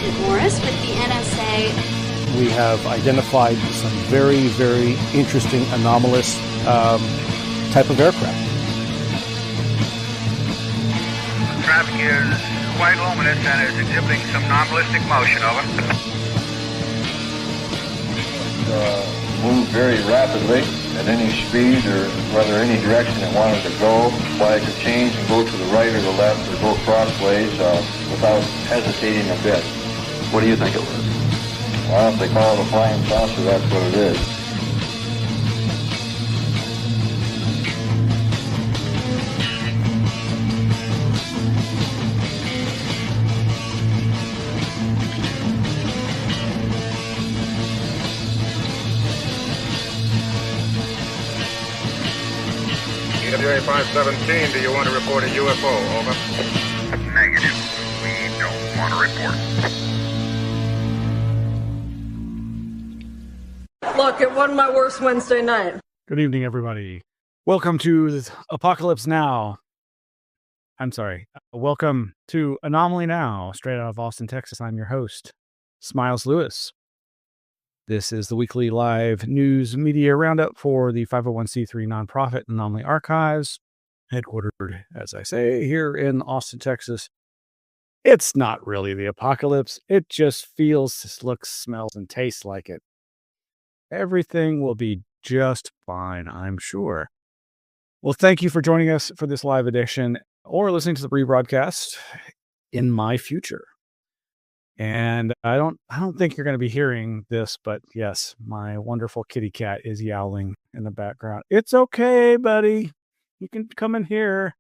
Agent Morris with the NSA. We have identified some very, very interesting anomalous type of aircraft. Traffic is quite luminous and is exhibiting some non-ballistic motion. Over. Move very rapidly at any speed or whether any direction it wanted to go. Flag could change and go to the right or the left or go crossways without hesitating a bit. What do you think it was? Well, if they call it a flying saucer, that's what it is. EWA 517, do you want to report a UFO? Over. Negative. We don't want to report. Look, it wasn't my worst Wednesday night. Good evening, everybody. Welcome to Apocalypse Now. I'm sorry. Welcome to Anomaly Now, straight out of Austin, Texas. I'm your host, Smiles Lewis. This is the weekly live news media roundup for the 501c3 nonprofit Anomaly Archives, headquartered, as I say, here in Austin, Texas. It's not really the apocalypse. It just feels, looks, smells, and tastes like it. Everything will be just fine, I'm sure. Well, thank you for joining us for this live edition or listening to the rebroadcast in my future. And I don't think you're going to be hearing this, but yes, my wonderful kitty cat is yowling in the background. It's okay, buddy. You can come in here.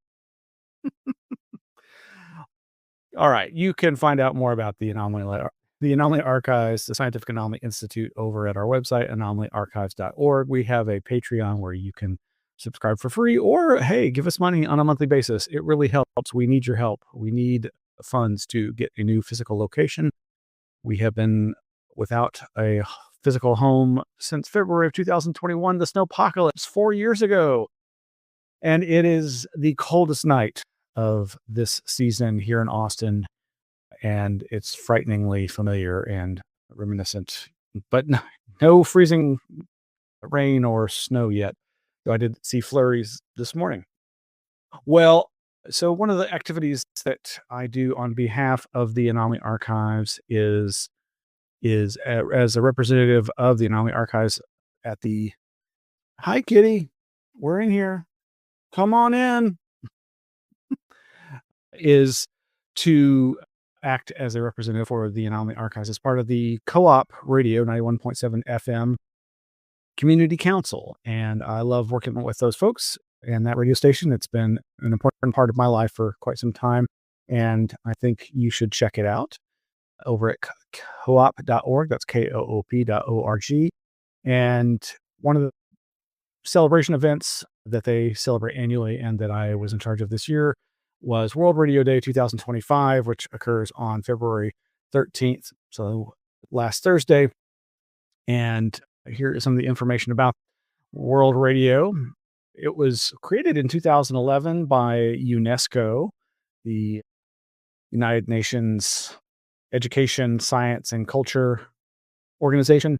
All right. You can find out more about the Anomaly Archives, the Scientific Anomaly Institute, over at our website, anomalyarchives.org. We have a Patreon where you can subscribe for free, or hey, give us money on a monthly basis. It really helps. We need your help. We need funds to get a new physical location. We have been without a physical home since February of 2021, the snowpocalypse 4 years ago. And it is the coldest night of this season here in Austin. And it's frighteningly familiar and reminiscent, but no freezing rain or snow yet. Though I did see flurries this morning. Well, so one of the activities that I do on behalf of the Anomaly Archives is as a representative of the Anomaly Archives at the... Hi, kitty. We're in here. Come on in. Is to act as a representative for the Anomaly Archives as part of the Co-op Radio 91.7 FM Community Council. And I love working with those folks and that radio station. It's been an important part of my life for quite some time. And I think you should check it out over at coop.org. That's koop.org. And one of the celebration events that they celebrate annually and that I was in charge of this year was World Radio Day 2025, which occurs on February 13th. So last Thursday. And here is some of the information about World Radio. It was created in 2011 by UNESCO, the United Nations Education, Science, and Culture Organization,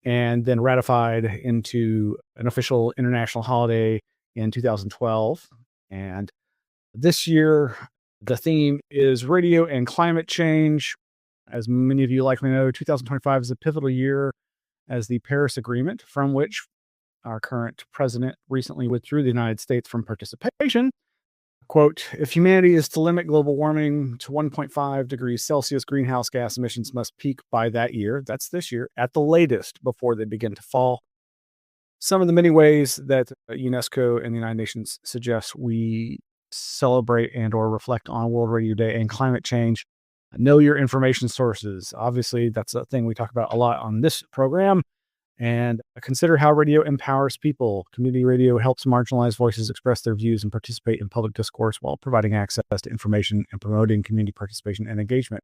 and then ratified into an official international holiday in 2012. And this year, the theme is radio and climate change. As many of you likely know, 2025 is a pivotal year as the Paris Agreement, from which our current president recently withdrew the United States from participation. Quote, if humanity is to limit global warming to 1.5 degrees Celsius, greenhouse gas emissions must peak by that year, that's this year, at the latest before they begin to fall. Some of the many ways that UNESCO and the United Nations suggest we celebrate and or reflect on World Radio Day and climate change. Know your information sources. Obviously, that's a thing we talk about a lot on this program. And consider how radio empowers people. Community radio helps marginalized voices express their views and participate in public discourse while providing access to information and promoting community participation and engagement.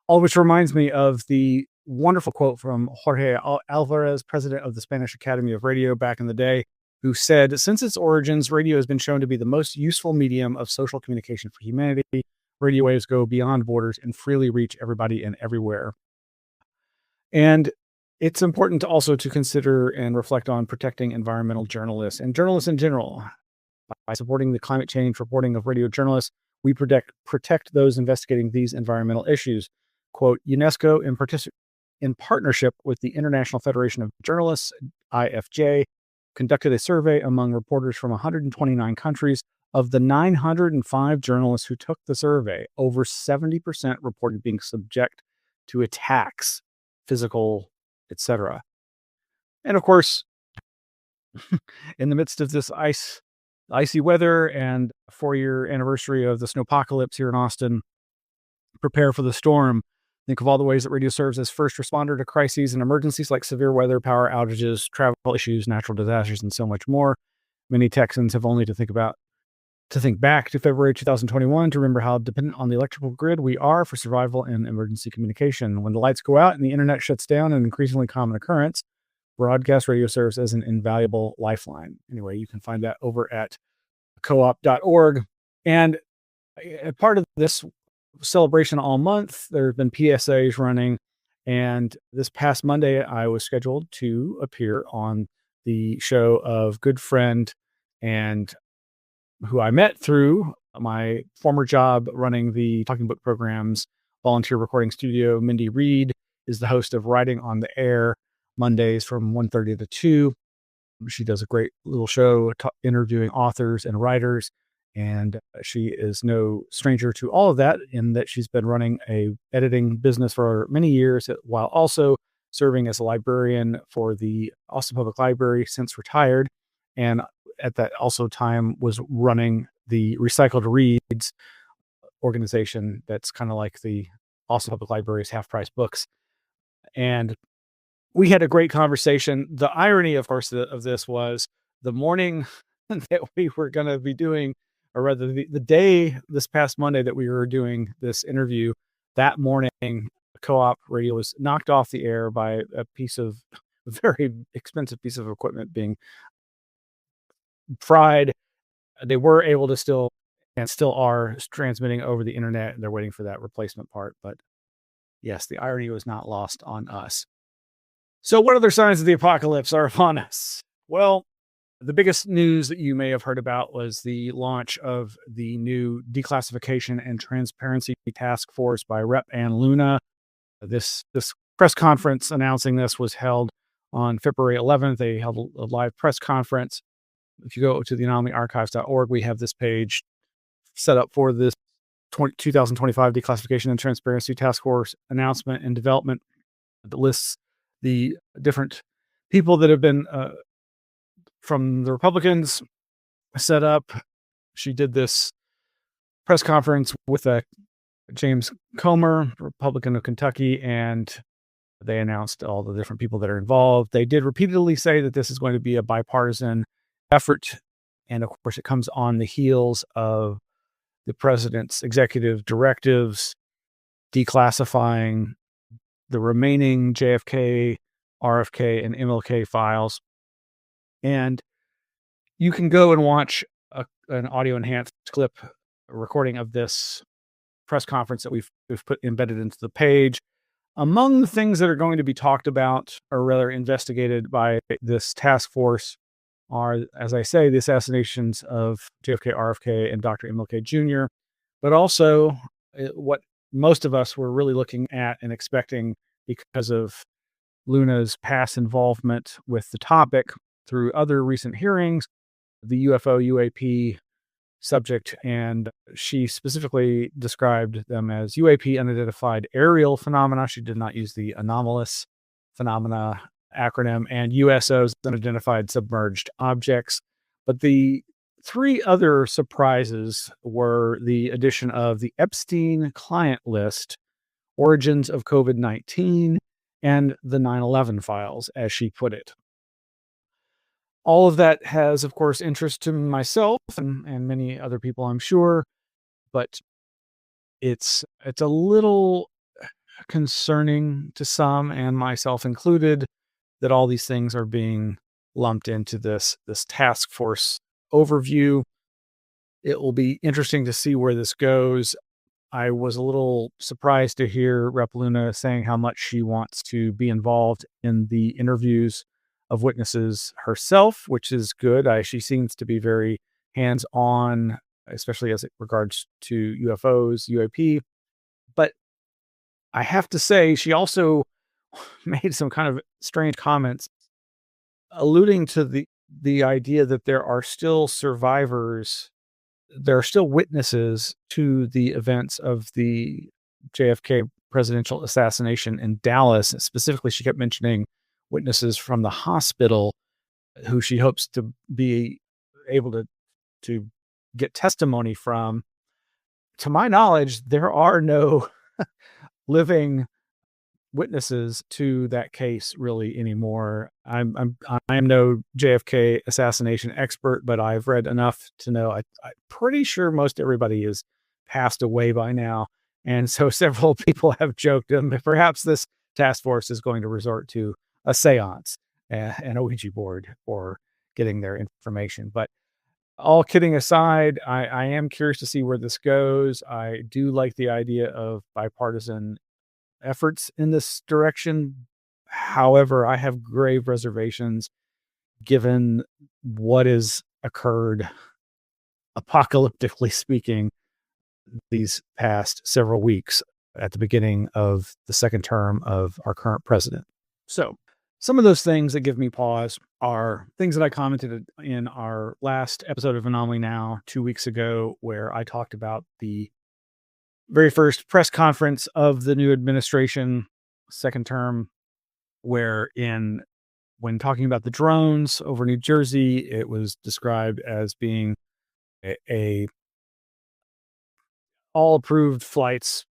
All of which reminds me of the wonderful quote from Jorge Alvarez, president of the Spanish Academy of Radio back in the day, who said, since its origins, radio has been shown to be the most useful medium of social communication for humanity. radio waves go beyond borders and freely reach everybody and everywhere. And it's important also to consider and reflect on protecting environmental journalists and journalists in general. By supporting the climate change reporting of radio journalists, we protect those investigating these environmental issues. Quote, UNESCO, in partnership with the International Federation of Journalists, IFJ, conducted a survey among reporters from 129 countries. Of the 905 journalists who took the survey, over 70% reported being subject to attacks, physical, etc. And of course, in the midst of this icy weather and 4-year anniversary of the snowpocalypse here in Austin, prepare for the storm. Think of all the ways that radio serves as first responder to crises and emergencies like severe weather, power outages, travel issues, natural disasters, and so much more. Many Texans have only to think back to February 2021 to remember how dependent on the electrical grid we are for survival and emergency communication. When the lights go out and the internet shuts down, an increasingly common occurrence, broadcast radio serves as an invaluable lifeline. Anyway, you can find that over at coop.org. And part of this celebration all month, there have been PSAs running. And this past Monday, I was scheduled to appear on the show of good friend and who I met through my former job running the Talking Book Program's volunteer recording studio. Mindy Reed is the host of Writing on the Air Mondays from 1:30 to 2. She does a great little show interviewing authors and writers, and she is no stranger to all of that in that she's been running a editing business for many years while also serving as a librarian for the Austin Public Library since retired, and at that also time was running the Recycled Reads organization that's kind of like the Austin Public Library's Half Price Books. And we had a great conversation. The irony, of course, of this was the morning that we were going to be doing, or rather the day this past Monday that we were doing this interview, that morning, Co-op Radio was knocked off the air by a very expensive piece of equipment being fried. They were able to still are transmitting over the internet. They're waiting for that replacement part. But yes, the irony was not lost on us. So what other signs of the apocalypse are upon us? Well, the biggest news that you may have heard about was the launch of the new Declassification and Transparency Task Force by Rep. Ann Luna. This press conference announcing this was held on February 11th. They held a live press conference. If you go to the Anomaly-Archives.org, we have this page set up for this 2025 Declassification and Transparency Task Force announcement and development that lists the different people that have been from the Republicans set up. She did this press conference with James Comer, Republican of Kentucky, and they announced all the different people that are involved. They did repeatedly say that this is going to be a bipartisan effort. And of course, it comes on the heels of the president's executive directives declassifying the remaining JFK, RFK, and MLK files. And you can go and watch an audio enhanced clip recording of this press conference that we've put embedded into the page. Among the things that are going to be talked about, or rather investigated by this task force, are, as I say, the assassinations of JFK, RFK, and Dr. MLK Jr., but also what most of us were really looking at and expecting because of Luna's past involvement with the topic through other recent hearings, the UFO, UAP subject, and she specifically described them as UAP, unidentified aerial phenomena. She did not use the anomalous phenomena acronym, and USOs, unidentified submerged objects. But the three other surprises were the addition of the Epstein client list, origins of COVID-19, and the 9/11 files, as she put it. All of that has, of course, interest to myself and many other people, I'm sure, but it's a little concerning to some, and myself included, that all these things are being lumped into this task force overview. It will be interesting to see where this goes. I was a little surprised to hear Rep. Luna saying how much she wants to be involved in the interviews of witnesses herself, which is good. She seems to be very hands-on, especially as it regards to UFOs, UAP. But I have to say, she also made some kind of strange comments alluding to the idea that there are still survivors, there are still witnesses to the events of the JFK presidential assassination in Dallas. Specifically, she kept mentioning witnesses from the hospital who she hopes to be able to get testimony from. To my knowledge, there are no living witnesses to that case really anymore. I am no JFK assassination expert, but I've read enough to know I'm pretty sure most everybody is passed away by now. And so several people have joked perhaps this task force is going to resort to a seance and a Ouija board for getting their information. But all kidding aside, I am curious to see where this goes. I do like the idea of bipartisan efforts in this direction. However, I have grave reservations given what has occurred, apocalyptically speaking, these past several weeks at the beginning of the second term of our current president. So, some of those things that give me pause are things that I commented in our last episode of Anomaly Now 2 weeks ago, where I talked about the very first press conference of the new administration, second term, when talking about the drones over New Jersey, it was described as being a all approved flights,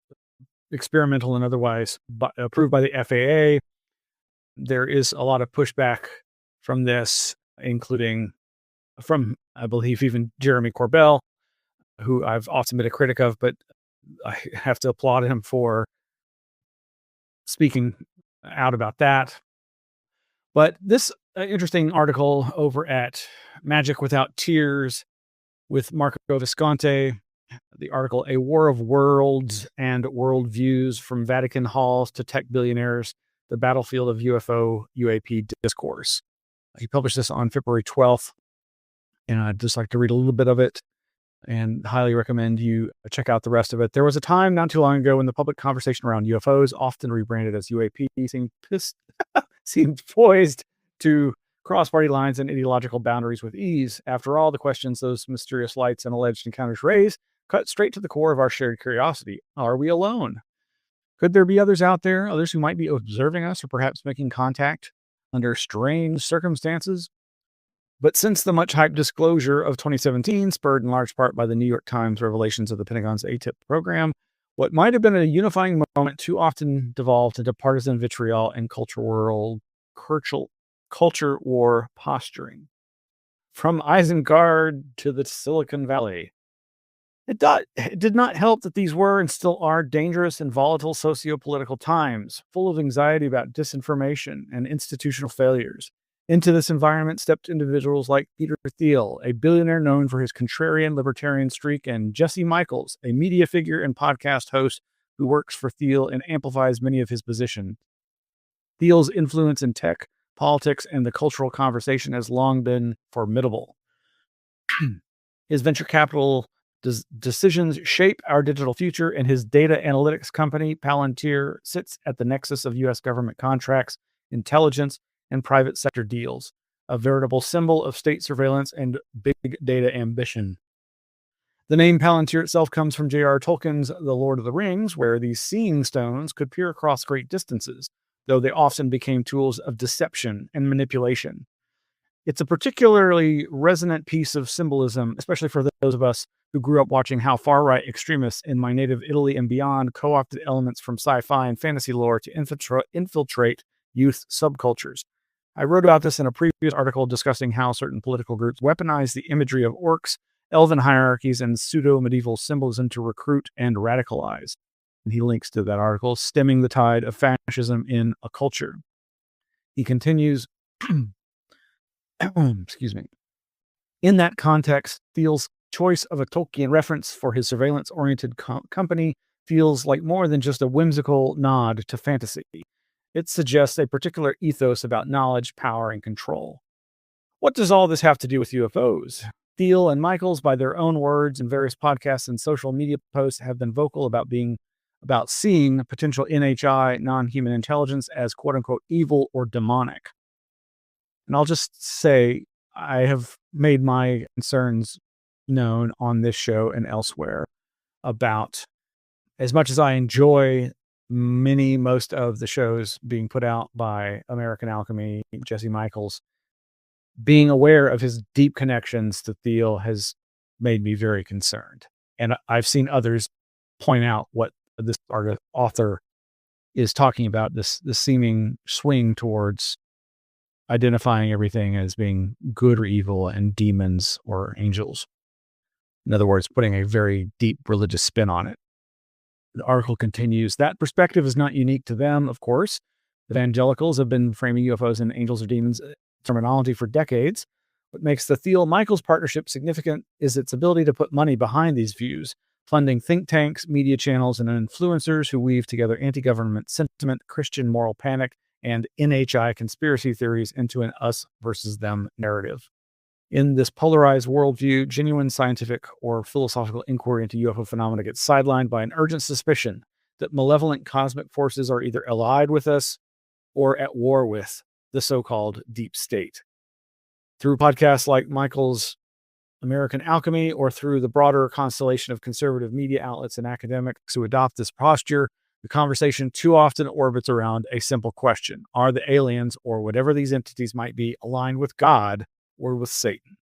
experimental and otherwise, but approved by the FAA. There is a lot of pushback from this, including from, I believe, even Jeremy Corbell, who I've often been a critic of, but I have to applaud him for speaking out about that. But this interesting article over at Magic Without Tears with Marco Visconti, the article, A War of Worlds and Worldviews from Vatican Halls to Tech Billionaires, the Battlefield of UFO UAP Discourse. He published this on February 12th, and I'd just like to read a little bit of it and highly recommend you check out the rest of it. There was a time not too long ago when the public conversation around UFOs, often rebranded as UAP, seemed poised to cross party lines and ideological boundaries with ease. After all, the questions those mysterious lights and alleged encounters raise cut straight to the core of our shared curiosity. Are we alone? Could there be others out there, others who might be observing us or perhaps making contact under strange circumstances? But since the much-hyped disclosure of 2017, spurred in large part by the New York Times revelations of the Pentagon's ATIP program, what might have been a unifying moment too often devolved into partisan vitriol and culture war posturing. From Isengard to the Silicon Valley. It did not help that these were and still are dangerous and volatile socio-political times, full of anxiety about disinformation and institutional failures. Into this environment stepped individuals like Peter Thiel, a billionaire known for his contrarian libertarian streak, and Jesse Michaels, a media figure and podcast host who works for Thiel and amplifies many of his positions. Thiel's influence in tech, politics, and the cultural conversation has long been formidable. His venture capital decisions shape our digital future, and his data analytics company, Palantir, sits at the nexus of U.S. government contracts, intelligence, and private sector deals, a veritable symbol of state surveillance and big data ambition. The name Palantir itself comes from J.R. Tolkien's The Lord of the Rings, where these seeing stones could peer across great distances, though they often became tools of deception and manipulation. It's a particularly resonant piece of symbolism, especially for those of us who grew up watching how far-right extremists in my native Italy and beyond co-opted elements from sci-fi and fantasy lore to infiltrate youth subcultures. I wrote about this in a previous article discussing how certain political groups weaponize the imagery of orcs, elven hierarchies, and pseudo-medieval symbolism to recruit and radicalize. And he links to that article, Stemming the Tide of Fascism in a Culture. He continues, excuse me. In that context, Thiel's choice of a Tolkien reference for his surveillance-oriented company feels like more than just a whimsical nod to fantasy. It suggests a particular ethos about knowledge, power, and control. What does all this have to do with UFOs? Thiel and Michaels, by their own words in various podcasts and social media posts, have been vocal about seeing potential NHI, non-human intelligence, as quote-unquote evil or demonic. And I'll just say, I have made my concerns known on this show and elsewhere about, as much as I enjoy most of the shows being put out by American Alchemy, Jesse Michaels, being aware of his deep connections to Thiel has made me very concerned. And I've seen others point out what this author is talking about, this seeming swing towards identifying everything as being good or evil and demons or angels. In other words, putting a very deep religious spin on it. The article continues, that perspective is not unique to them, of course. Evangelicals have been framing UFOs and angels or demons terminology for decades. What makes the Thiel-Michaels partnership significant is its ability to put money behind these views, funding think tanks, media channels, and influencers who weave together anti-government sentiment, Christian moral panic, and NHI conspiracy theories into an us versus them narrative. In this polarized worldview, genuine scientific or philosophical inquiry into UFO phenomena gets sidelined by an urgent suspicion that malevolent cosmic forces are either allied with us or at war with the so-called deep state. Through podcasts like Michael's American Alchemy or through the broader constellation of conservative media outlets and academics who adopt this posture, the conversation too often orbits around a simple question. Are the aliens, or whatever these entities might be, aligned with God or with Satan?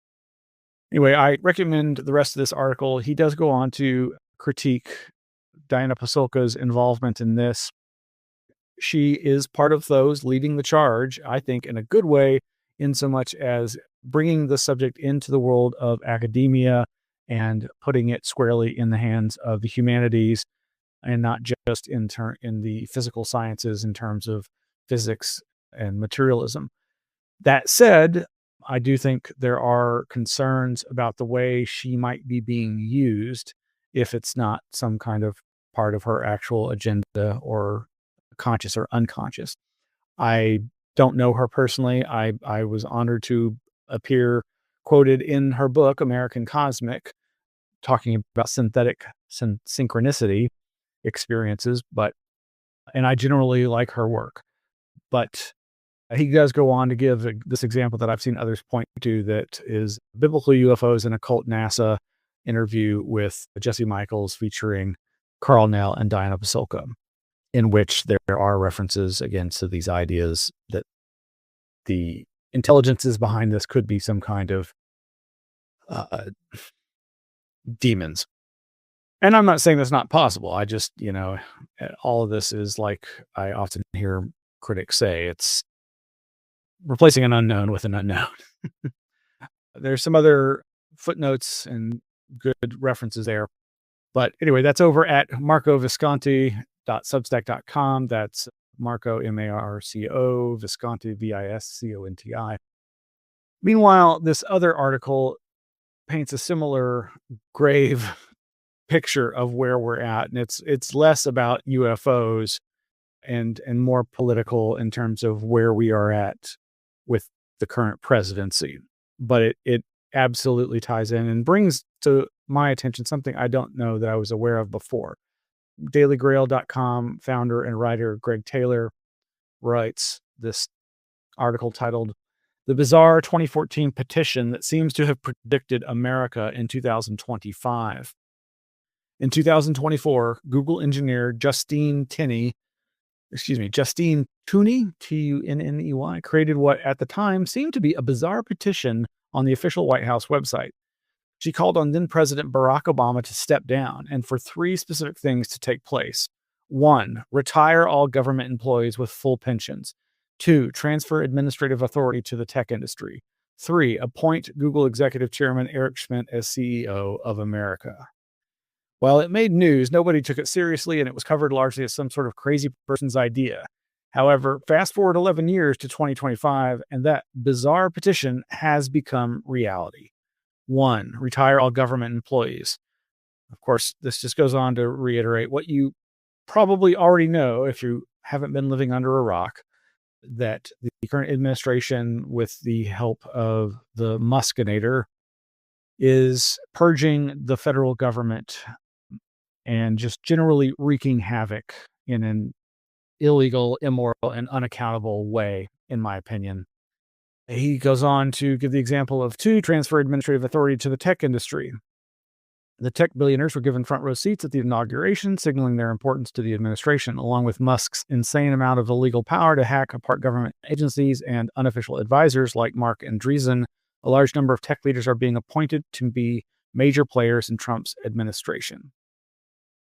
Anyway, I recommend the rest of this article. He does go on to critique Diana Pasulka's involvement in this. She is part of those leading the charge, I think, in a good way, in so much as bringing the subject into the world of academia and putting it squarely in the hands of the humanities, and not just in the physical sciences in terms of physics and materialism. That said, I do think there are concerns about the way she might be being used if it's not some kind of part of her actual agenda, or conscious or unconscious. I don't know her personally. I was honored to appear quoted in her book, American Cosmic, talking about synthetic synchronicity experiences, and I generally like her work. But he does go on to give this example that I've seen others point to, that is Biblical UFOs and Occult NASA interview with Jesse Michaels featuring Carl Nell and Diana Pasulka, in which there are references again to these ideas that the intelligences behind this could be some kind of demons. And I'm not saying that's not possible. I just, all of this is, like I often hear critics say, it's replacing an unknown with an unknown. There's some other footnotes and good references there. But anyway, that's over at marcovisconti.substack.com. That's Marco, M-A-R-C-O, Visconti, V-I-S-C-O-N-T-I. Meanwhile, this other article paints a similar grave picture of where we're at. And it's less about UFOs and more political in terms of where we are at with the current presidency. But it absolutely ties in and brings to my attention something I don't know that I was aware of before. DailyGrail.com founder and writer Greg Taylor writes this article titled, "The Bizarre 2014 Petition That Seems to Have Predicted America in 2025. In 2024, Google engineer Justine Tunney, Tunney, created what at the time seemed to be a bizarre petition on the official White House website. She called on then President Barack Obama to step down and for three specific things to take place. 1, retire all government employees with full pensions. 2, transfer administrative authority to the tech industry. 3, appoint Google Executive Chairman Eric Schmidt as CEO of America. While it made news, nobody took it seriously, and it was covered largely as some sort of crazy person's idea. However, fast forward 11 years to 2025, and that bizarre petition has become reality. 1, retire all government employees. Of course, this just goes on to reiterate what you probably already know if you haven't been living under a rock, that the current administration, with the help of the Muskinator, is purging the federal government and just generally wreaking havoc in an illegal, immoral, and unaccountable way, in my opinion. He goes on to give the example of two transfer administrative authority to the tech industry. The tech billionaires were given front row seats at the inauguration, signaling their importance to the administration, along with Musk's insane amount of illegal power to hack apart government agencies and unofficial advisors like Mark Andreessen. A large number of tech leaders are being appointed to be major players in Trump's administration.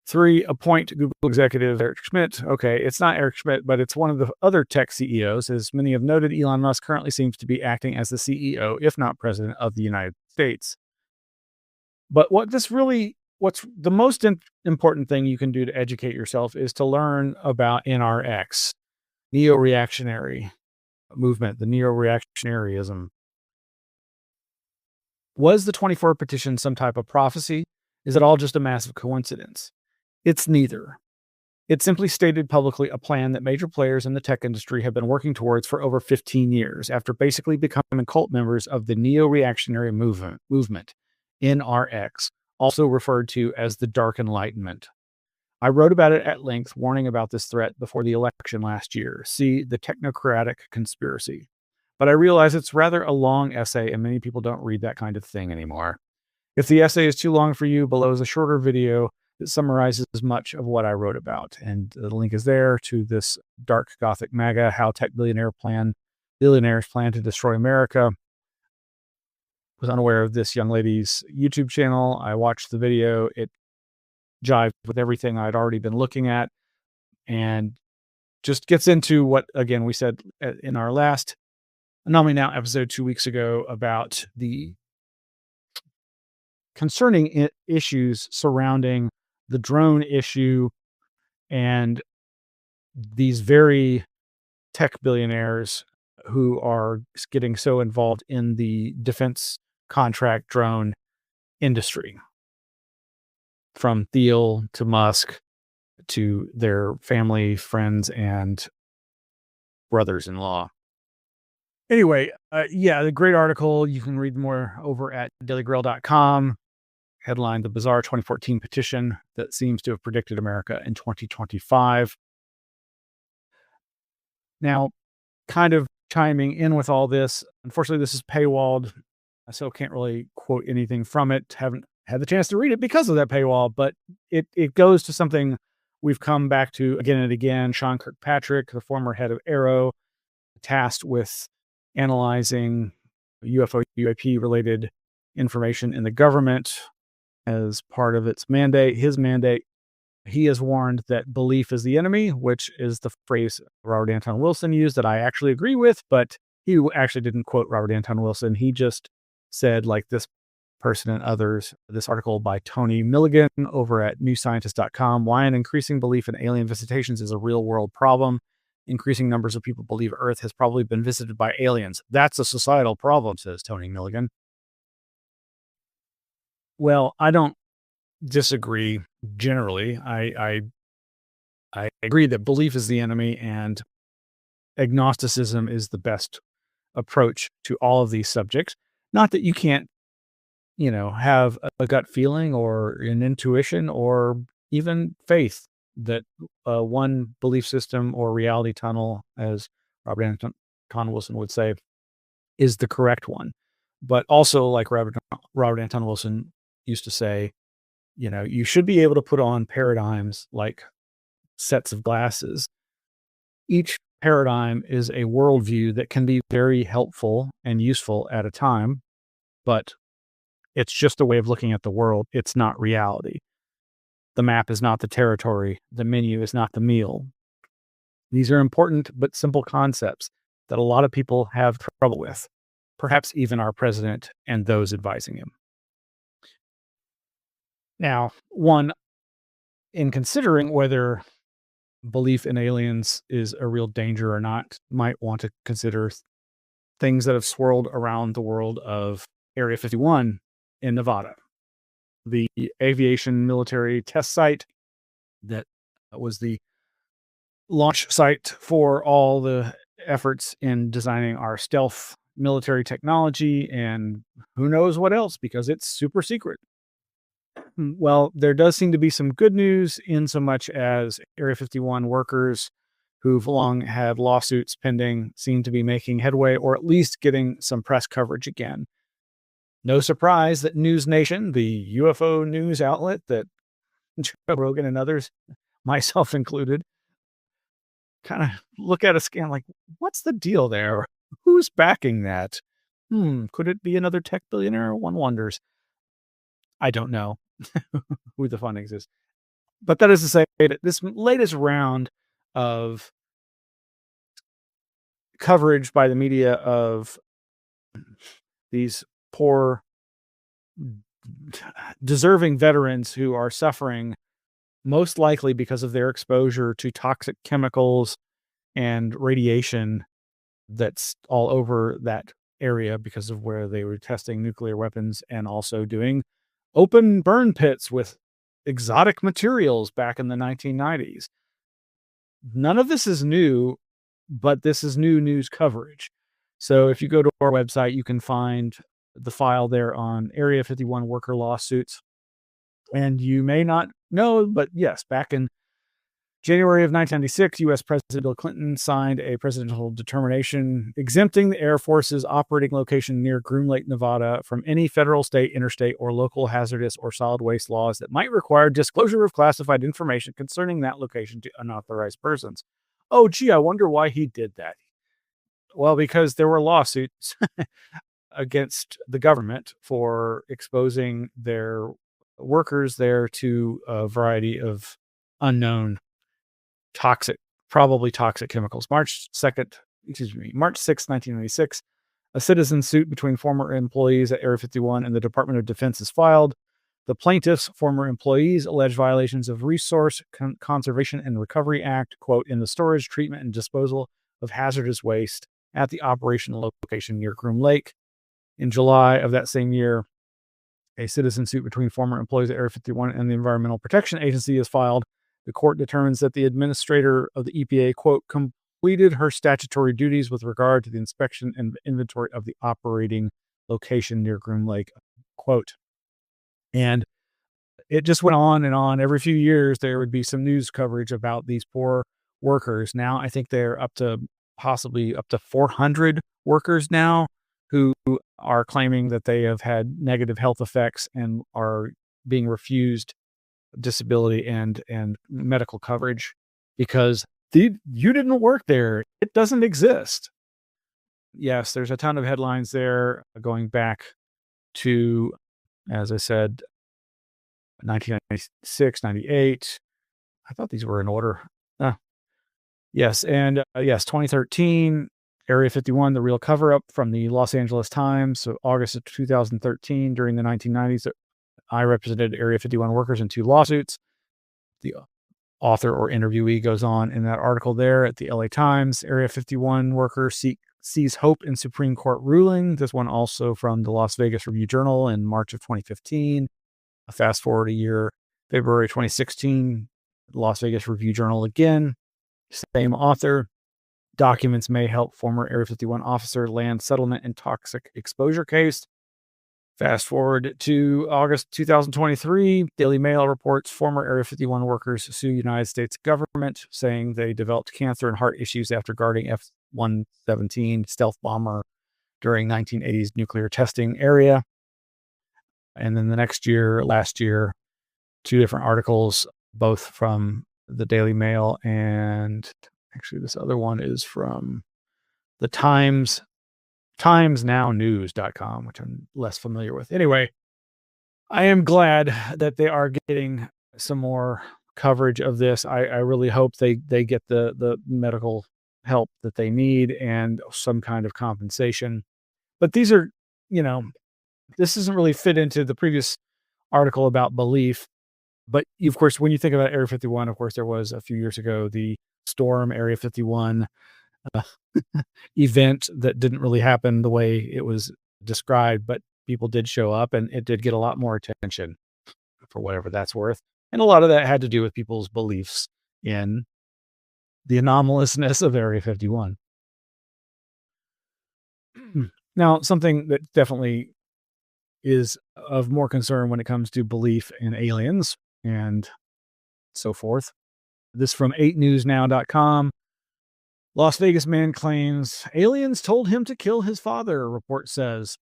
3, appoint Google executive Eric Schmidt. Okay, it's not Eric Schmidt, but it's one of the other tech CEOs. As many have noted, Elon Musk currently seems to be acting as the CEO, if not president, of the United States. But what's the most important thing you can do to educate yourself is to learn about NRX, neo-reactionary movement, the neo-reactionaryism. Was the 24 petition some type of prophecy? Is it all just a massive coincidence? It's neither. It simply stated publicly a plan that major players in the tech industry have been working towards for over 15 years after basically becoming cult members of the neo-reactionary movement, NRX, also referred to as the Dark Enlightenment. I wrote about it at length, warning about this threat before the election last year. See the technocratic conspiracy. But I realize it's rather a long essay, and many people don't read that kind of thing anymore. If the essay is too long for you, below is a shorter video that summarizes much of what I wrote about. And the link is there to this dark Gothic MAGA, how tech billionaires plan to destroy America. Was unaware of this young lady's YouTube channel. I watched the video. It jived with everything I'd already been looking at, and just gets into what, again, we said in our last Anomaly-NOW episode 2 weeks ago about the concerning issues surrounding the drone issue and these very tech billionaires who are getting so involved in the defense contract drone industry, from Thiel to Musk to their family, friends, and brothers-in-law. Anyway, the great article. You can read more over at dailygrail.com. Headline: The Bizarre 2014 Petition That Seems to Have Predicted America in 2025. Now, kind of chiming in with all this, unfortunately, this is paywalled. I still can't really quote anything from it. Haven't had the chance to read it because of that paywall, but it goes to something we've come back to again and again. Sean Kirkpatrick, the former head of Arrow, tasked with analyzing UFO, UAP related information in the government as part of its mandate, his mandate. He has warned that belief is the enemy, which is the phrase Robert Anton Wilson used that I actually agree with, but he actually didn't quote Robert Anton Wilson. He just said, like this person and others, this article by Tony Milligan over at newscientist.com, why an increasing belief in alien visitations is a real world problem. Increasing numbers of people believe Earth has probably been visited by aliens. That's a societal problem, says Tony Milligan. Well, I don't disagree generally. I agree that belief is the enemy and agnosticism is the best approach to all of these subjects. Not that you can't, have a gut feeling or an intuition or even faith that one belief system or reality tunnel, as Robert Anton Wilson would say, is the correct one. But also, like Robert Anton Wilson used to say, you should be able to put on paradigms like sets of glasses. Each paradigm is a worldview that can be very helpful and useful at a time, but it's just a way of looking at the world. It's not reality. The map is not the territory. The menu is not the meal. These are important but simple concepts that a lot of people have trouble with, perhaps even our president and those advising him. Now, one, in considering whether belief in aliens is a real danger or not, might want to consider things that have swirled around the world of Area 51 in Nevada. the aviation military test site that was the launch site for all the efforts in designing our stealth military technology and who knows what else because it's super secret. Well, there does seem to be some good news in so much as Area 51 workers who've long had lawsuits pending seem to be making headway or at least getting some press coverage again. No surprise that News Nation, the UFO news outlet that Joe Rogan and others, myself included, kind of look at a scan like, what's the deal there? Who's backing that? Could it be another tech billionaire? One wonders. I don't know who the funding is. But that is to say that this latest round of coverage by the media of these poor, deserving veterans who are suffering most likely because of their exposure to toxic chemicals and radiation that's all over that area because of where they were testing nuclear weapons and also doing open burn pits with exotic materials back in the 1990s. None of this is new, but this is new news coverage. So if you go to our website, you can find the file there on Area 51 worker lawsuits. And you may not know, but yes, back in January of 1996, U.S. President Bill Clinton signed a presidential determination exempting the Air Force's operating location near Groom Lake, Nevada, from any federal, state, interstate, or local hazardous or solid waste laws that might require disclosure of classified information concerning that location to unauthorized persons. Oh, gee, I wonder why he did that. Well, because there were lawsuits against the government for exposing their workers there to a variety of unknown probably toxic chemicals. March 6th, 1996, a citizen suit between former employees at Area 51 and the Department of Defense is filed. The plaintiffs, former employees, allege violations of Resource Conservation and Recovery Act, quote, in the storage, treatment, and disposal of hazardous waste at the operational location near Groom Lake. In July of that same year, a citizen suit between former employees at Area 51 and the Environmental Protection Agency is filed. The court determines that the administrator of the EPA, quote, completed her statutory duties with regard to the inspection and inventory of the operating location near Groom Lake, quote. And it just went on and on. Every few years, there would be some news coverage about these poor workers. Now, I think they're possibly up to 400 workers now who are claiming that they have had negative health effects and are being refused disability and medical coverage because you didn't work there. It doesn't exist. Yes, there's a ton of headlines there going back to, as I said, 1996, 98. I thought these were in order. Yes, and yes, 2013, Area 51, the real cover-up from the Los Angeles Times. So August of 2013, during the 1990s, I represented Area 51 workers in 2 lawsuits. The author or interviewee goes on in that article there at the LA Times. Area 51 worker sees hope in Supreme Court ruling. This one also from the Las Vegas Review-Journal in March of 2015. Fast forward a year, February 2016, Las Vegas Review-Journal again. Same author. Documents may help former Area 51 officer land settlement and toxic exposure case. Fast forward to August 2023, Daily Mail reports former Area 51 workers sue United States government, saying they developed cancer and heart issues after guarding F-117 stealth bomber during 1980s nuclear testing area. And then the next year, last year, 2 different articles, both from the Daily Mail and actually this other one is from the Times. TimesNowNews.com, which I'm less familiar with. Anyway, I am glad that they are getting some more coverage of this. I really hope they get the medical help that they need and some kind of compensation. But these are, this doesn't really fit into the previous article about belief. But of course, when you think about Area 51, of course, there was a few years ago the Storm Area 51 event that didn't really happen the way it was described, but people did show up and it did get a lot more attention. for whatever that's worth. And a lot of that had to do with people's beliefs in the anomalousness of Area 51. Now, something that definitely is of more concern when it comes to belief in aliens and so forth. This from 8newsnow.com. Las Vegas man claims aliens told him to kill his father, a report says.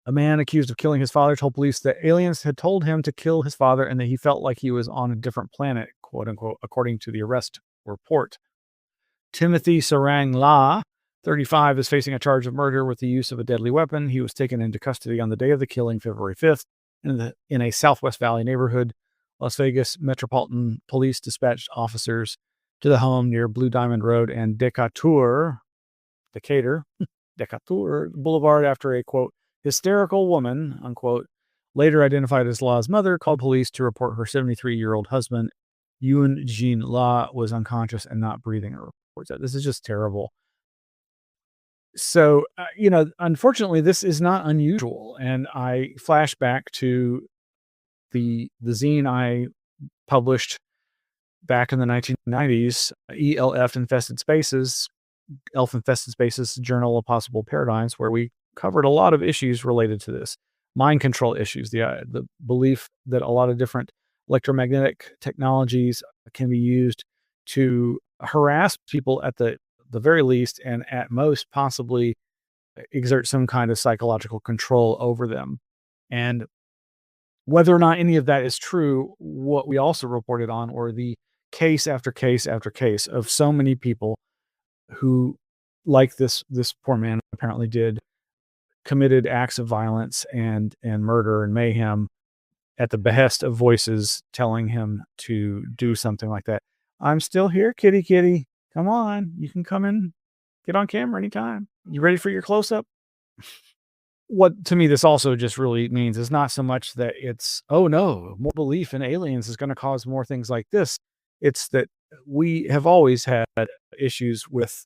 A man accused of killing his father told police that aliens had told him to kill his father and that he felt like he was on a different planet, quote unquote, according to the arrest report. Timothy Sarang La, 35, is facing a charge of murder with the use of a deadly weapon. He was taken into custody on the day of the killing, February 5th, in a Southwest Valley neighborhood. Las Vegas Metropolitan Police dispatched officers to the home near Blue Diamond Road and Decatur Boulevard after a, quote, hysterical woman, unquote, later identified as La's mother, called police to report her 73-year-old husband, Yoon Jin La, was unconscious and not breathing. Her report said, this is just terrible. So, unfortunately, this is not unusual. And I flash back to the zine I published back in the 1990s, Elf Infested Spaces, Journal of Possible Paradigms, where we covered a lot of issues related to this. Mind control issues, the belief that a lot of different electromagnetic technologies can be used to harass people at the very least, and at most possibly exert some kind of psychological control over them. And whether or not any of that is true, what we also reported on were the case after case after case of so many people who, like this poor man apparently did, committed acts of violence and murder and mayhem at the behest of voices telling him to do something like that. I'm still here, kitty. Come on, you can come in, get on camera anytime. You ready for your close-up? What to me this also just really means is not so much that it's, oh no, more belief in aliens is going to cause more things like this. It's that we have always had issues with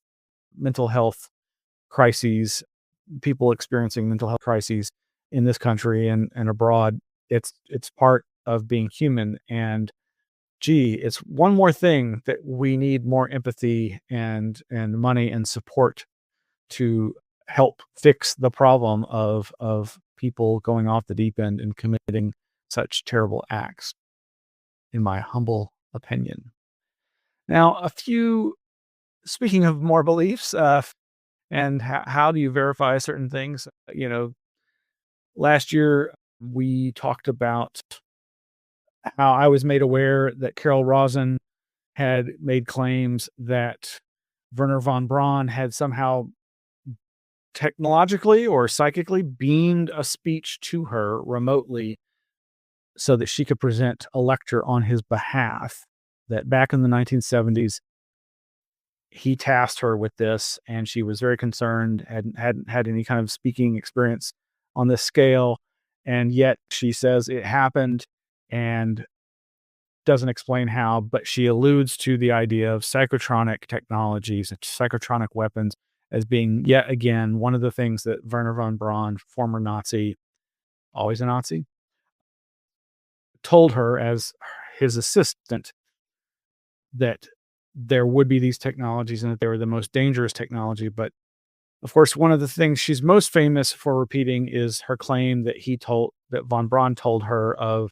mental health crises, people experiencing mental health crises in this country and abroad. It's part of being human. And gee, it's one more thing that we need more empathy and money and support to help fix the problem of people going off the deep end and committing such terrible acts, in my humble opinion. Now, speaking of more beliefs, and how do you verify certain things? Last year we talked about how I was made aware that Carol Rosen had made claims that Werner von Braun had somehow technologically or psychically beamed a speech to her remotely so that she could present a lecture on his behalf. That back in the 1970s, he tasked her with this, and she was very concerned, hadn't had any kind of speaking experience on this scale, and yet she says it happened and doesn't explain how, but she alludes to the idea of psychotronic technologies and psychotronic weapons as being yet again one of the things that Werner von Braun, former Nazi, always a Nazi, told her as his assistant that there would be these technologies and that they were the most dangerous technology. But of course, one of the things she's most famous for repeating is her claim that that von Braun told her of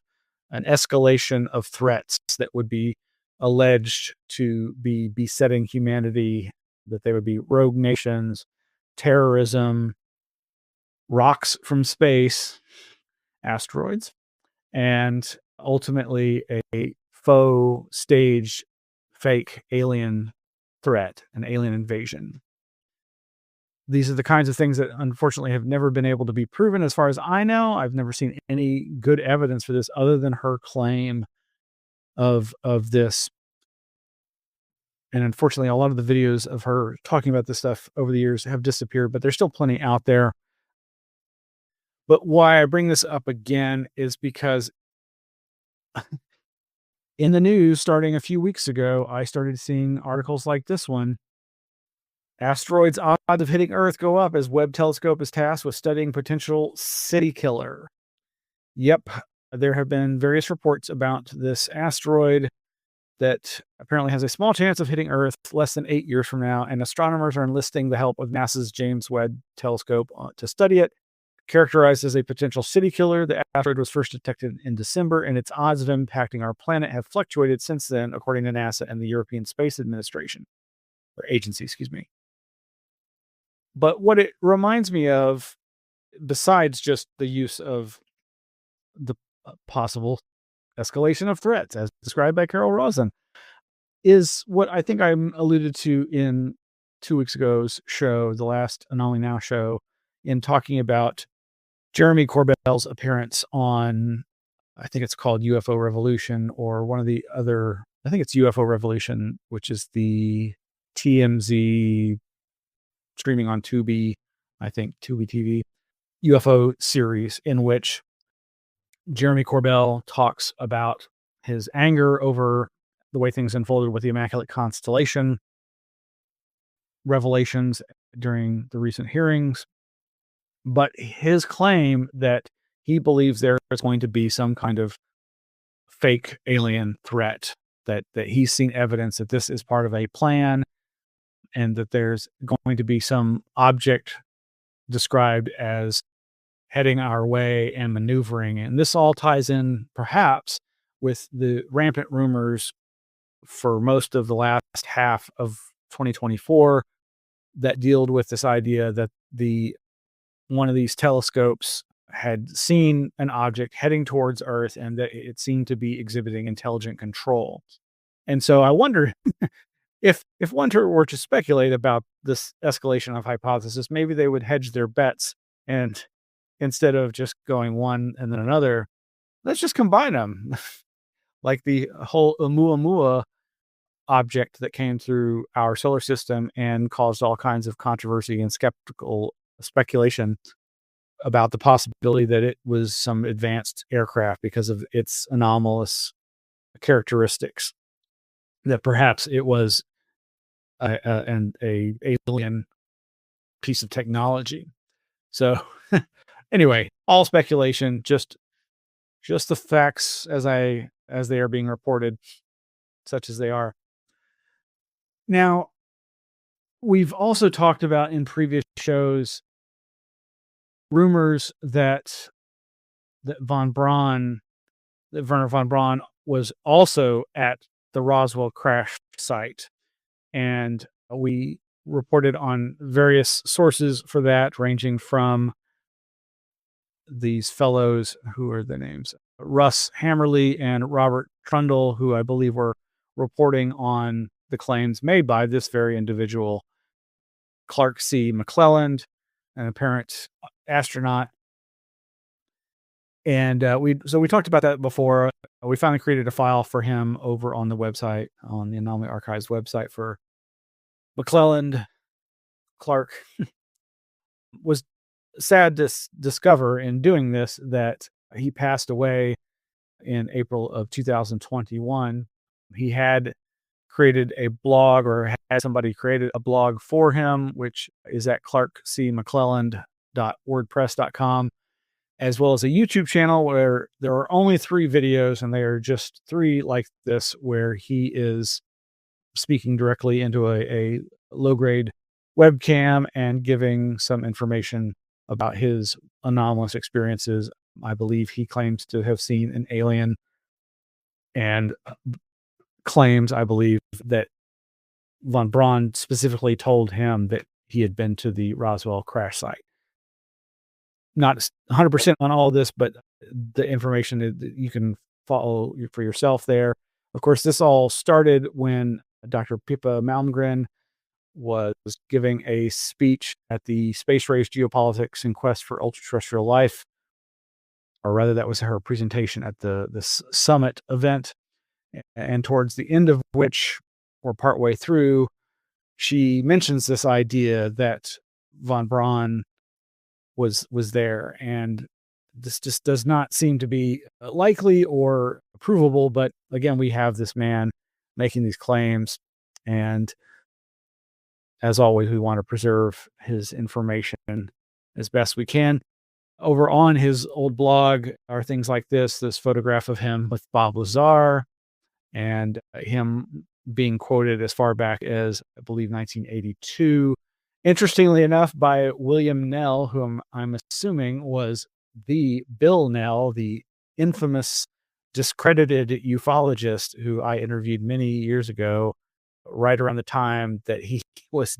an escalation of threats that would be alleged to be besetting humanity, that they would be rogue nations, terrorism, rocks from space, asteroids, and ultimately a faux staged fake alien threat, an alien invasion. These are the kinds of things that unfortunately have never been able to be proven as far as I know. I've never seen any good evidence for this other than her claim of this. And unfortunately, a lot of the videos of her talking about this stuff over the years have disappeared, but there's still plenty out there. But why I bring this up again is because in the news, starting a few weeks ago, I started seeing articles like this one. Asteroids' odds of hitting Earth go up as Webb telescope is tasked with studying potential city killer. Yep, there have been various reports about this asteroid that apparently has a small chance of hitting Earth less than 8 years from now, and astronomers are enlisting the help of NASA's James Webb Telescope to study it. Characterized as a potential city killer, the asteroid was first detected in December, and its odds of impacting our planet have fluctuated since then, according to NASA and the European Space Administration, or Agency, excuse me. But what it reminds me of, besides just the use of the possible escalation of threats, as described by Carol Rosen, is what I think I alluded to in 2 weeks ago's show, the last Anomaly-NOW show, in talking about Jeremy Corbell's appearance on, I think it's called UFO Revolution, or one of the other, I think it's UFO Revolution, which is the TMZ streaming on Tubi, I think Tubi TV, UFO series, in which Jeremy Corbell talks about his anger over the way things unfolded with the Immaculate Constellation revelations during the recent hearings, but his claim that he believes there is going to be some kind of fake alien threat, that he's seen evidence that this is part of a plan, and that there's going to be some object described as heading our way and maneuvering. And this all ties in perhaps with the rampant rumors for most of the last half of 2024 that dealt with this idea that one of these telescopes had seen an object heading towards Earth, and that it seemed to be exhibiting intelligent control. And so I wonder if one were to speculate about this escalation of hypothesis, maybe they would hedge their bets, and instead of just going one and then another, let's just combine them. Like the whole Oumuamua object that came through our solar system and caused all kinds of controversy and skeptical speculation about the possibility that it was some advanced aircraft because of its anomalous characteristics, that perhaps it was an alien piece of technology. So anyway, all speculation, just the facts as they are being reported, such as they are. Now, we've also talked about in previous shows rumors that Werner von Braun was also at the Roswell crash site, and we reported on various sources for that, ranging from these fellows, who are their names, Russ Hammerly and Robert Trundle, who I believe were reporting on the claims made by this very individual, Clark C. McClelland, an apparent astronaut. And we talked about that before. We finally created a file for him over on the website, on the Anomaly Archives website, for McClelland. Clark was sad to discover in doing this that he passed away in April of 2021. He had created a blog, or had somebody created a blog for him, which is at clarkcmcclelland.wordpress.com, as well as a YouTube channel where there are only 3 videos, and they are just 3 like this, where he is speaking directly into a low-grade webcam and giving some information about his anomalous experiences. I believe he claims to have seen an alien, and claims, I believe, that von Braun specifically told him that he had been to the Roswell crash site. Not 100% on all of this, but the information that you can follow for yourself there. Of course, this all started when Dr. Pippa Malmgren was giving a speech at the Space Race Geopolitics and Quest for Ultraterrestrial Life, or rather, that was her presentation at the summit event. And towards the end of which, or partway through, she mentions this idea that von Braun was there, and this just does not seem to be likely or provable. But again, we have this man making these claims, and as always, we want to preserve his information as best we can. over on his old blog are things like this photograph of him with Bob Lazar, and him being quoted as far back as, I believe, 1982. Interestingly enough, by William Nell, whom I'm assuming was the Bill Nell, the infamous discredited ufologist who I interviewed many years ago, right around the time that he was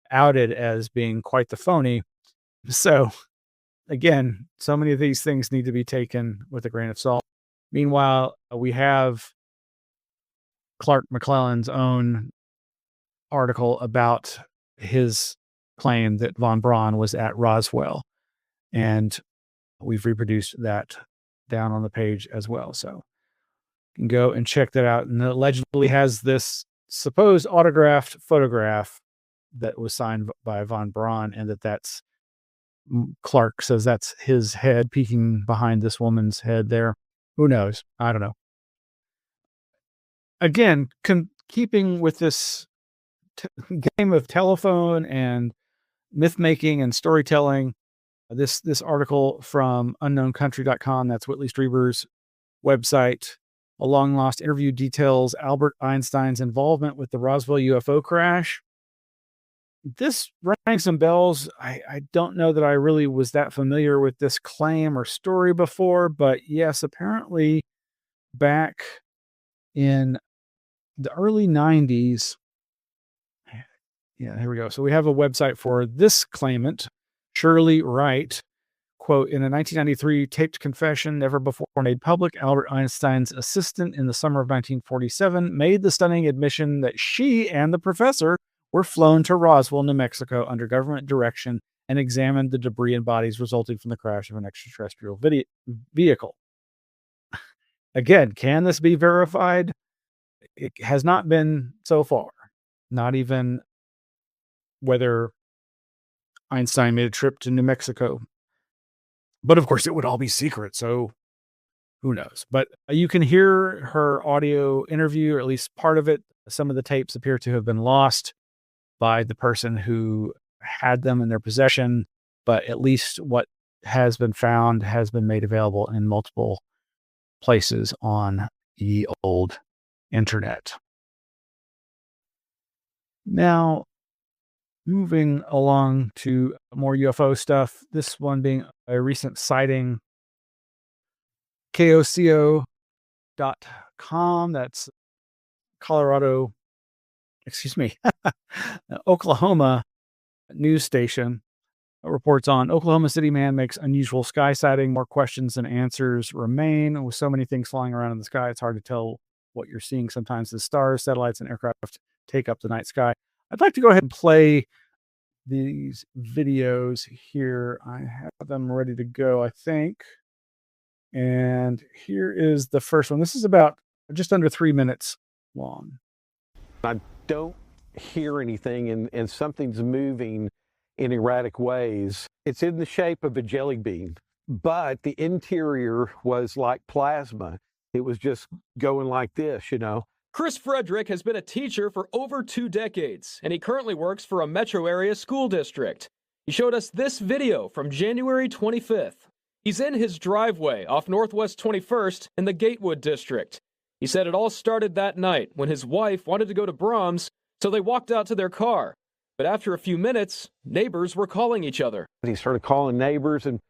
outed as being quite the phony. So again, so many of these things need to be taken with a grain of salt. Meanwhile, we have Clark McClellan's own article about his claim that von Braun was at Roswell, and we've reproduced that down on the page as well. So you can go and check that out. And it allegedly has this supposed autographed photograph that was signed by von Braun, and that's Clark says that's his head peeking behind this woman's head there. Who knows? I don't know. Again, keeping with this game of telephone and myth making and storytelling, this article from unknowncountry.com, that's Whitley Strieber's website, a long lost interview details Albert Einstein's involvement with the Roswell UFO crash. This rang some bells. I don't know that I really was that familiar with this claim or story before, but yes, apparently back in the early 90s. Yeah, here we go. So we have a website for this claimant, Shirley Wright. Quote, in a 1993 taped confession never before made public, Albert Einstein's assistant in the summer of 1947 made the stunning admission that she and the professor were flown to Roswell, New Mexico under government direction and examined the debris and bodies resulting from the crash of an extraterrestrial vehicle. Again, can this be verified? It has not been so far. Not even whether Einstein made a trip to New Mexico. But of course, it would all be secret, so who knows? But you can hear her audio interview, or at least part of it. Some of the tapes appear to have been lost by the person who had them in their possession, but at least what has been found has been made available in multiple places on the old internet. Now, moving along to more UFO stuff, this one being a recent sighting, KOCO.com, that's Oklahoma news station, reports on Oklahoma City man makes unusual sky sighting. More questions than answers remain. With so many things flying around in the sky, it's hard to tell what you're seeing. Sometimes the stars, satellites, and aircraft take up the night sky. I'd like to go ahead and play these videos here. I have them ready to go, I think. And here is the first one. This is about just under 3 minutes long. I don't hear anything, and something's moving in erratic ways. It's in the shape of a jelly bean, but the interior was like plasma. It was just going like this, you know. Chris Frederick has been a teacher for over 2 decades, and he currently works for a metro area school district. He showed us this video from January 25th. He's in his driveway off Northwest 21st in the Gatewood district. He said it all started that night when his wife wanted to go to Brahms, so they walked out to their car. But after a few minutes, neighbors were calling each other. He started calling neighbors, and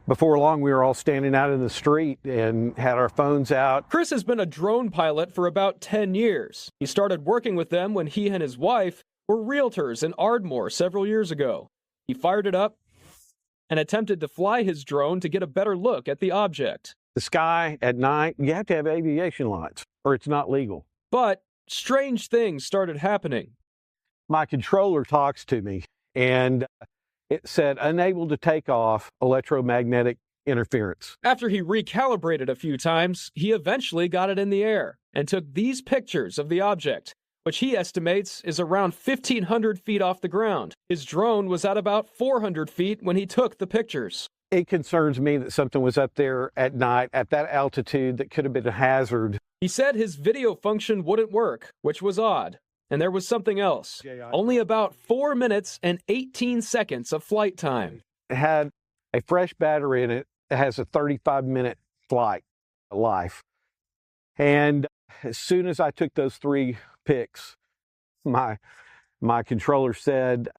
before long, we were all standing out in the street and had our phones out. Chris has been a drone pilot for about 10 years. He started working with them when he and his wife were realtors in Ardmore several years ago. He fired it up and attempted to fly his drone to get a better look at the object. The sky at night, you have to have aviation lights, or it's not legal. But strange things started happening. My controller talks to me, and it said, unable to take off, electromagnetic interference. After he recalibrated a few times, he eventually got it in the air and took these pictures of the object, which he estimates is around 1,500 feet off the ground. His drone was at about 400 feet when he took the pictures. It concerns me that something was up there at night at that altitude that could have been a hazard. He said his video function wouldn't work, which was odd. And there was something else. Only about 4 minutes and 18 seconds of flight time. It had a fresh battery in it that has a 35-minute flight life. And as soon as I took those 3 pics, my controller said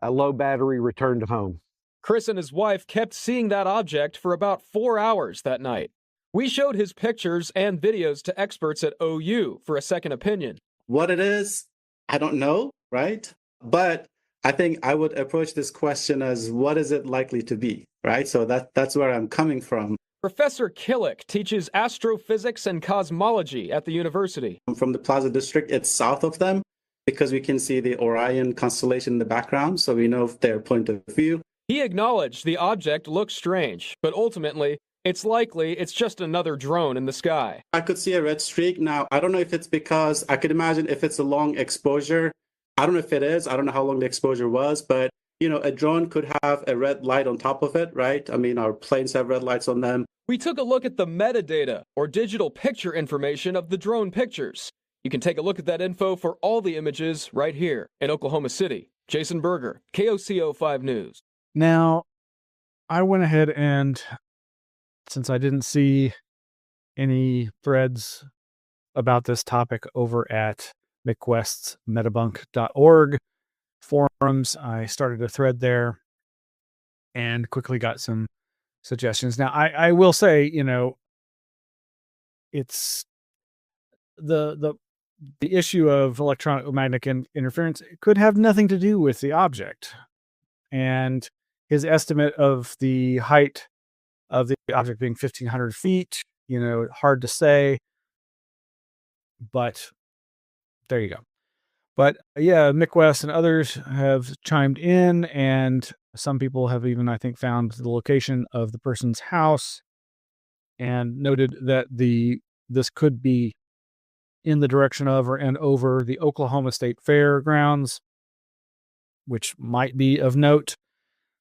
a low battery, return to home. Chris and his wife kept seeing that object for about 4 hours that night. We showed his pictures and videos to experts at OU for a second opinion. What it is, I don't know, right? But I think I would approach this question as, what is it likely to be, right? So that's where I'm coming from. Professor Killick teaches astrophysics and cosmology at the university. From the Plaza District, it's south of them because we can see the Orion constellation in the background, so we know their point of view. He acknowledged the object looks strange, but ultimately, it's likely it's just another drone in the sky. I could see a red streak. Now, I don't know if it's because, I could imagine if it's a long exposure. I don't know if it is. I don't know how long the exposure was, but a drone could have a red light on top of it, right? I mean, our planes have red lights on them. We took a look at the metadata, or digital picture information of the drone pictures. You can take a look at that info for all the images right here in Oklahoma City. Jason Berger, KOCO 5 News. Now, I went ahead and, since I didn't see any threads about this topic over at McQuest's metabunk.org forums, I started a thread there and quickly got some suggestions. Now, I will say, it's the issue of electromagnetic interference could have nothing to do with the object. And his estimate of the height of the object being 1,500 feet, hard to say, but there you go. But yeah, Mick West and others have chimed in, and some people have even, I think, found the location of the person's house and noted that this could be in the direction of and over the Oklahoma State Fairgrounds, which might be of note.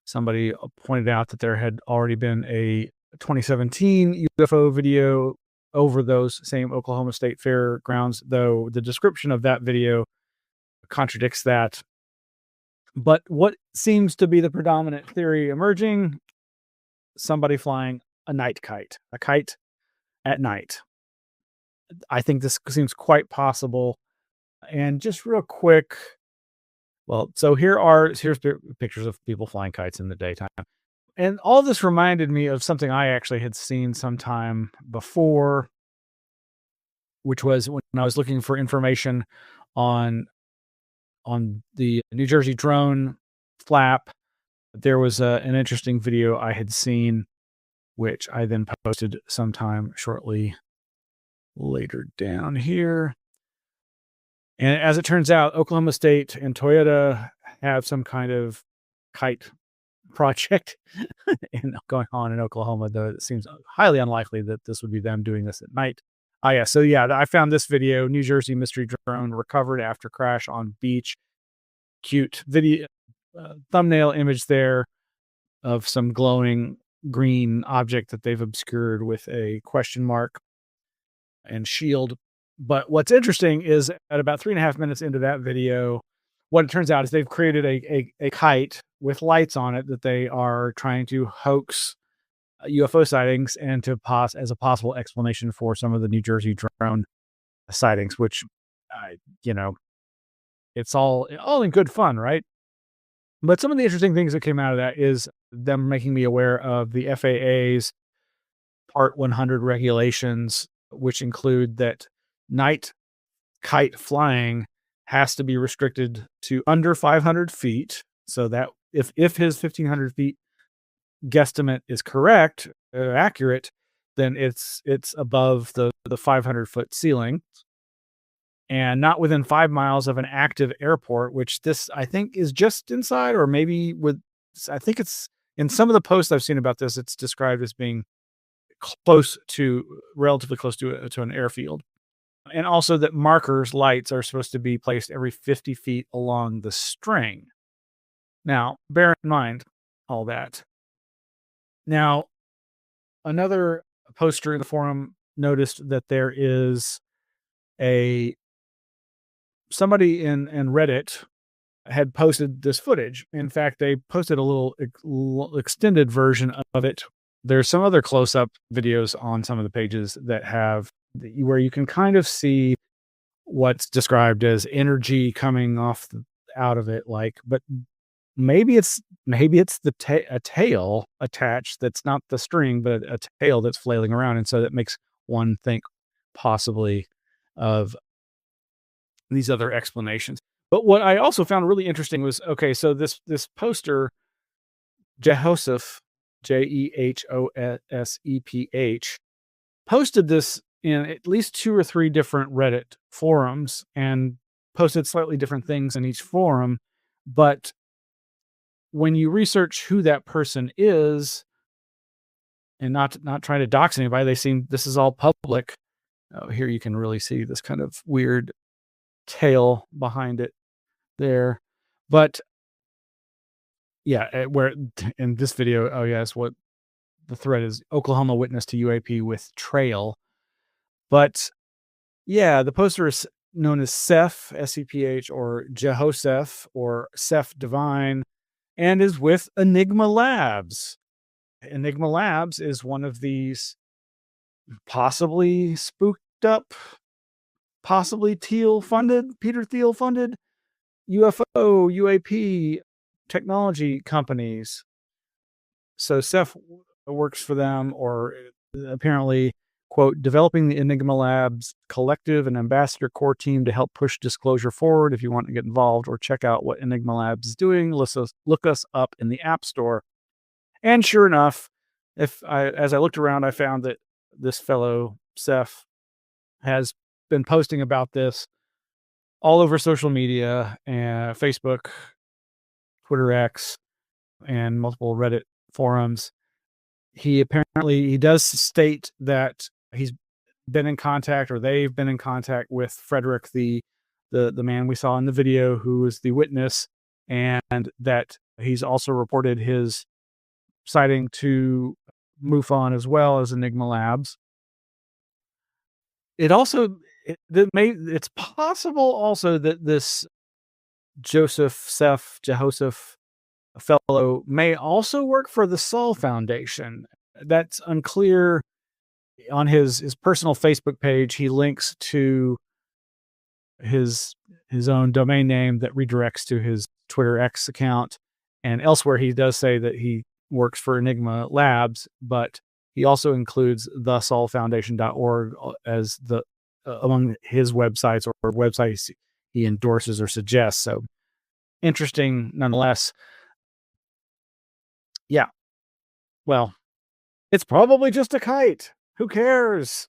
Somebody pointed out that there had already been a 2017 UFO video over those same Oklahoma State Fairgrounds, though the description of that video contradicts that. But what seems to be the predominant theory emerging? Somebody flying a night kite, a kite at night. I think this seems quite possible. And just real quick, so here's pictures of people flying kites in the daytime. And all this reminded me of something I actually had seen sometime before, which was when I was looking for information on the New Jersey drone flap. There was an interesting video I had seen, which I then posted sometime shortly later down here. And as it turns out, Oklahoma State and Toyota have some kind of kite project going on in Oklahoma, though it seems highly unlikely that this would be them doing this at night. So I found this video, New Jersey mystery drone recovered after crash on beach. Cute video, thumbnail image there of some glowing green object that they've obscured with a question mark and shield. But what's interesting is at about 3.5 minutes into that video, what it turns out is they've created a kite with lights on it that they are trying to hoax UFO sightings and to as a possible explanation for some of the New Jersey drone sightings, which, it's all in good fun, right? But some of the interesting things that came out of that is them making me aware of the FAA's Part 100 regulations, which include that night kite flying has to be restricted to under 500 feet. So that if his 1,500 feet guesstimate is correct, accurate, then it's above the 500-foot ceiling and not within 5 miles of an active airport, which this, I think, is just inside, or maybe I think it's in some of the posts I've seen about this, it's described as being relatively close to an airfield. And also that lights are supposed to be placed every 50 feet along the string. Now, bear in mind all that. Now, another poster in the forum noticed that there is somebody in Reddit had posted this footage. In fact, they posted a little extended version of it. There's some other close-up videos on some of the pages that have where you can kind of see what's described as energy coming out of it, but maybe it's a tail attached that's not the string, but a tail that's flailing around, and so that makes one think possibly of these other explanations. But what I also found really interesting was, okay, so this poster, Jehoseph, Jehosheph, posted this in at least 2 or 3 different Reddit forums and posted slightly different things in each forum. But when you research who that person is, and not trying to dox anybody, this is all public. Oh, here you can really see this kind of weird tail behind it there. But yeah, where in this video, oh yes, what the thread is: Oklahoma witness to UAP with trail. But yeah, the poster is known as Seph, S-E-P-H, or Jehoseph, or Seph Divine, and is with Enigma Labs. Enigma Labs is one of these possibly spooked up, possibly Peter Thiel funded UFO, UAP technology companies. So Seph works for them, or apparently, quote, developing the Enigma Labs collective and ambassador core team to help push disclosure forward. If you want to get involved or check out what Enigma Labs is doing, look us up in the App Store. And sure enough, as I looked around, I found that this fellow, Seph, has been posting about this all over social media, and Facebook, Twitter X, and multiple Reddit forums. He does state that he's been in contact, or they've been in contact with Frederick, the man we saw in the video, who is the witness, and that he's also reported his sighting to MUFON as well as Enigma Labs. It's possible also that this Jehoseph fellow may also work for the Sol Foundation. That's unclear. On his personal Facebook page, he links to his own domain name that redirects to his Twitter X account, and elsewhere he does say that he works for Enigma Labs, but he also includes the solfoundation.org as the among his websites or websites he endorses or suggests. So interesting nonetheless. Yeah. Well, it's probably just a kite. Who cares?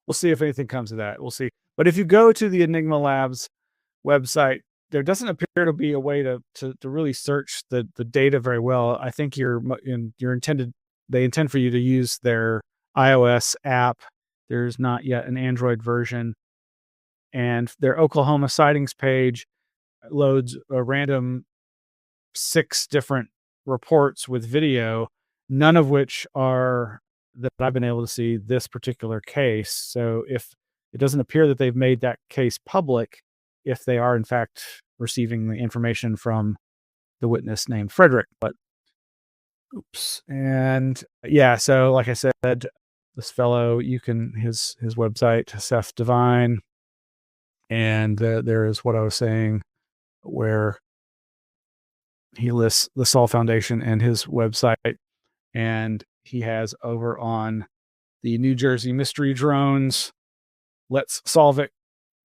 We'll see if anything comes of that. We'll see. But if you go to the Enigma Labs website, there doesn't appear to be a way to really search the data very well. I think they intend for you to use their iOS app. There's not yet an Android version. And their Oklahoma sightings page loads a random 6 different reports with video, none of which are that I've been able to see this particular case. So if it doesn't appear that they've made that case public, if they are in fact receiving the information from the witness named Frederick. But oops. And yeah, so like I said, this fellow, his website, Seph Divine, and there is what I was saying, where he lists the Sol Foundation and his website, and he has over on the New Jersey Mystery Drones, Let's Solve It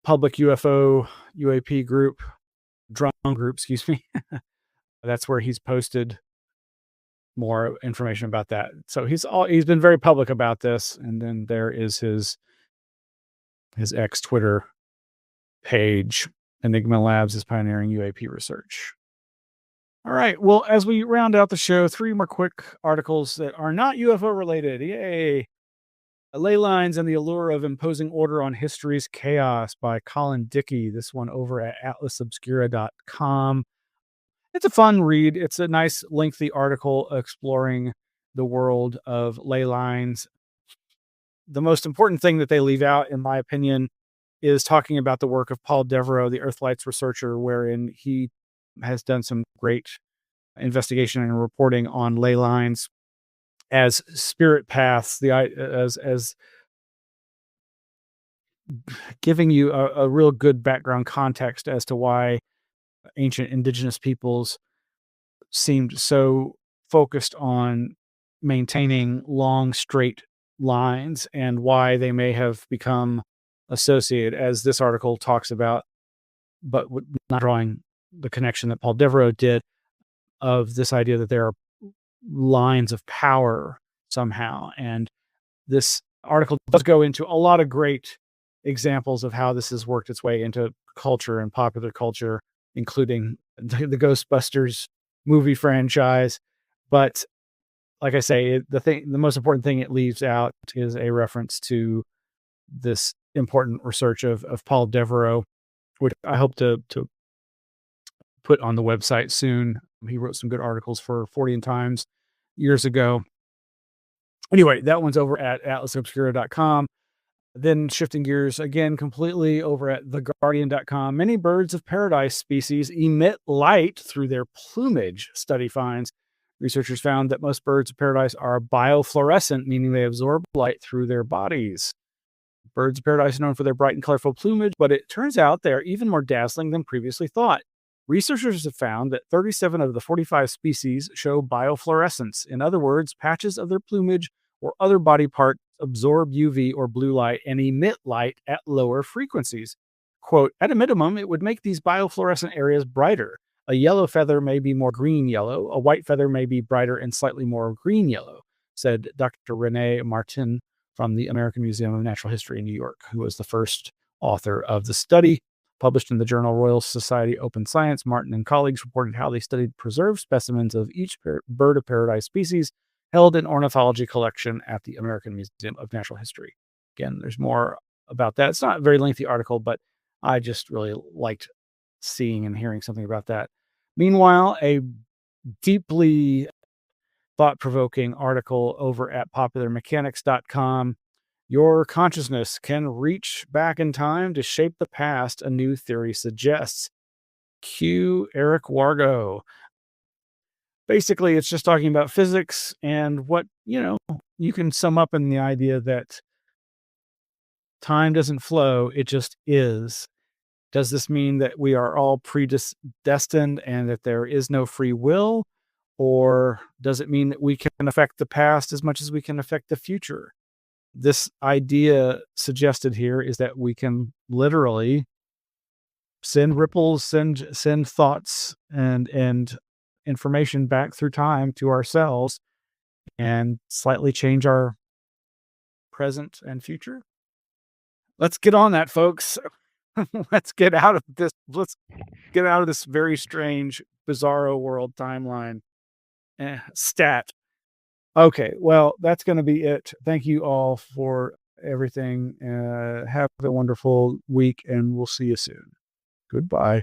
public UFO UAP drone group, excuse me. That's where he's posted more information about that. So he's been very public about this. And then there is his ex Twitter page, Enigma Labs is pioneering UAP research. All right. Well, as we round out the show, 3 more quick articles that are not UFO related. Yay. Ley Lines and the Allure of Imposing Order on History's Chaos by Colin Dickey. This one over at atlasobscura.com. It's a fun read. It's a nice, lengthy article exploring the world of ley lines. The most important thing that they leave out, in my opinion, is talking about the work of Paul Devereaux, the Earthlights researcher, wherein he has done some great investigation and reporting on ley lines as spirit paths, as giving you a real good background context as to why ancient indigenous peoples seemed so focused on maintaining long, straight lines and why they may have become associated, as this article talks about, but not drawing the connection that Paul Devereaux did, of this idea that there are lines of power somehow. And this article does go into a lot of great examples of how this has worked its way into culture and popular culture, including the Ghostbusters movie franchise. But like I say, the most important thing it leaves out is a reference to this important research of Paul Devereaux, which I hope to put on the website soon. He wrote some good articles for 40 Times years ago. Anyway, that one's over at atlasobscura.com. Then shifting gears again completely over at theguardian.com. Many birds of paradise species emit light through their plumage, study finds. Researchers found that most birds of paradise are biofluorescent, meaning they absorb light through their bodies. Birds of paradise are known for their bright and colorful plumage, but it turns out they are even more dazzling than previously thought. Researchers have found that 37 of the 45 species show biofluorescence. In other words, patches of their plumage or other body parts absorb UV or blue light and emit light at lower frequencies. Quote, at a minimum, it would make these biofluorescent areas brighter. A yellow feather may be more green yellow. A white feather may be brighter and slightly more green yellow, said Dr. Renee Martin from the American Museum of Natural History in New York, who was the first author of the study. Published in the journal Royal Society Open Science, Martin and colleagues reported how they studied preserved specimens of each bird of paradise species held in ornithology collection at the American Museum of Natural History. Again, there's more about that. It's not a very lengthy article, but I just really liked seeing and hearing something about that. Meanwhile, a deeply thought-provoking article over at popularmechanics.com. Your consciousness can reach back in time to shape the past, a new theory suggests. Cue Eric Wargo. Basically, it's just talking about physics and what, you can sum up in the idea that time doesn't flow, it just is. Does this mean that we are all predestined and that there is no free will? Or does it mean that we can affect the past as much as we can affect the future? This idea suggested here is that we can literally send ripples, send thoughts and information back through time to ourselves and slightly change our present and future. Let's get on that, folks. Let's get out of this. Let's get out of this very strange, bizarro world timeline. Stat. Okay, well, that's going to be it. Thank you all for everything. Have a wonderful week, and we'll see you soon. Goodbye.